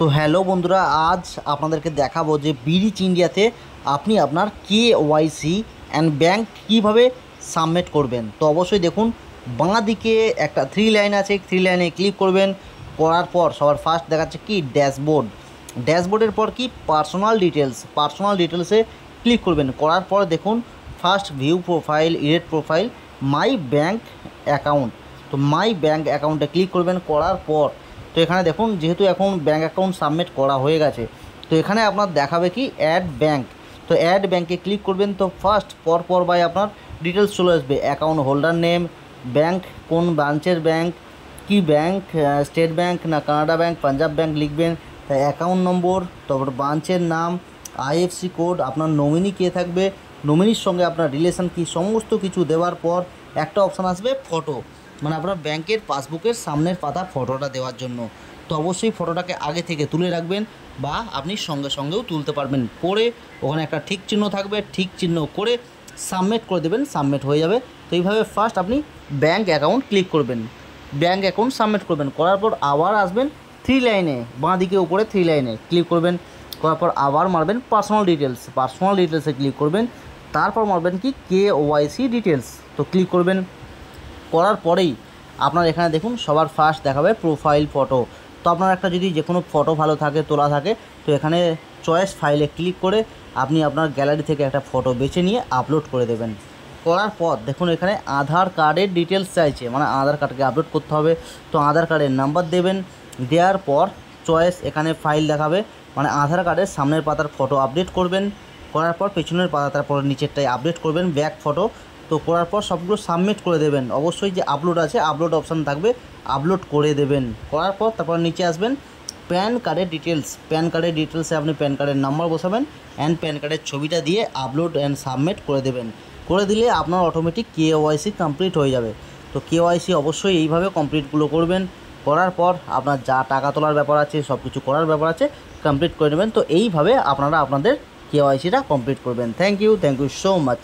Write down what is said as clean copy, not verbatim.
তো হ্যালো বন্ধুরা, আজ আপনাদেরকে দেখাবো যে বিরিচ ইন্ডিয়াতে আপনি আপনার কেওয়াইসি অ্যান্ড ব্যাংক কীভাবে সাবমিট করবেন। তো অবশ্যই দেখুন, বাঁ দিকে একটা থ্রি লাইন আছে, থ্রি লাইনে ক্লিক করবেন। করার পর সবার ফার্স্ট দেখাচ্ছে কি ড্যাশবোর্ড। ড্যাশবোর্ডের পর কি পার্সোনাল ডিটেলসে ক্লিক করবেন। করার পর দেখুন first view profile, edit profile, my bank account. তো মাই ব্যাংক অ্যাকাউন্টে ক্লিক করবেন। করার পর তো এখানে দেখুন, যেহেতু এখন ব্যাঙ্ক অ্যাকাউন্ট সাবমিট করা হয়ে গেছে, তো এখানে আপনার দেখাবে কি অ্যাড ব্যাঙ্ক। তো অ্যাড ব্যাঙ্কে ক্লিক করবেন। তো ফার্স্ট পর বাই আপনার ডিটেলস চলে আসবে, অ্যাকাউন্ট হোল্ডার নেম, ব্যাঙ্ক কোন ব্রাঞ্চের ব্যাঙ্ক, কি ব্যাঙ্ক, স্টেট ব্যাঙ্ক না কানাডা ব্যাঙ্ক, পাঞ্জাব ব্যাঙ্ক লিখবেন। তাই অ্যাকাউন্ট নম্বর, তারপর ব্রাঞ্চের নাম, আইএফসি কোড, আপনার নমিনি কে থাকবে, নমিনির সঙ্গে আপনার রিলেশন কি, সমস্ত কিছু দেওয়ার পর একটা অপশান আসবে ফটো, মানে আপনার ব্যাংকের পাসবুকের সামনের পাতা ফটোটা দেওয়ার জন্য। তো অবশ্যই ফটোটাকে আগে থেকে তুলে রাখবেন, বা আপনি সঙ্গে সঙ্গেও তুলতে পারবেন। করে ওখানে একটা ঠিক চিহ্ন থাকবে, ঠিক চিহ্ন করে সাবমিট করে দেবেন, সাবমিট হয়ে যাবে। তো এইভাবে ফার্স্ট আপনি ব্যাঙ্ক অ্যাকাউন্ট ক্লিক করবেন, ব্যাঙ্ক অ্যাকাউন্ট সাবমিট করবেন। করার পর আবার আসবেন থ্রি লাইনে, বাঁ দিকে উপরে থ্রি লাইনে ক্লিক করবেন। করার পর আবার মারবেন পার্সোনাল ডিটেলসে ক্লিক করবেন। তারপর মারবেন কি কেওয়াইসি ডিটেলস, তো ক্লিক করবেন। করার পরেই আপনার এখানে দেখুন সবার ফার্স্ট দেখাবে প্রোফাইল ফটো। তো আপনার একটা যদি যে কোনো ফটো ভালো থাকে, তোলা থাকে, তো এখানে চয়েস ফাইলে ক্লিক করে আপনি আপনার গ্যালারি থেকে একটা ফটো বেছে নিয়ে আপলোড করে দেবেন। করার পর দেখুন এখানে আধার কার্ডের ডিটেলস চাইছে, মানে আধার কার্ডকে আপলোড করতে হবে। তো আধার কার্ডের নাম্বার দেবেন, দেওয়ার পর চয়েস এখানে ফাইল দেখাবে, মানে আধার কার্ডের সামনের পাতার ফটো আপডেট করবেন। করার পর পেছনের পাতা, তারপর নিচেরটাই আপডেট করবেন, ব্যাক ফটো। তো করার পর সবগুলো সাবমিট করে দেবেন। অবশ্যই যে আপলোড আছে, আপলোড অপশান থাকবে, আপলোড করে দেবেন। করার পর তারপর নিচে আসবেন প্যান কার্ডের ডিটেলসে আপনি প্যান কার্ডের নাম্বার বসাবেন অ্যান্ড প্যান কার্ডের ছবিটা দিয়ে আপলোড অ্যান্ড সাবমিট করে দেবেন। করে দিলে আপনার অটোমেটিক কেওয়াইসি কমপ্লিট হয়ে যাবে। তো কেওয়াইসি অবশ্যই এইভাবে কমপ্লিটগুলো করবেন। করার পর আপনার যা টাকা তোলার ব্যাপার আছে, সব কিছু করার ব্যাপার আছে, কমপ্লিট করে নেবেন। তো এইভাবে আপনারা আপনাদের কেওয়াইসিটা কমপ্লিট করবেন। Thank you so much.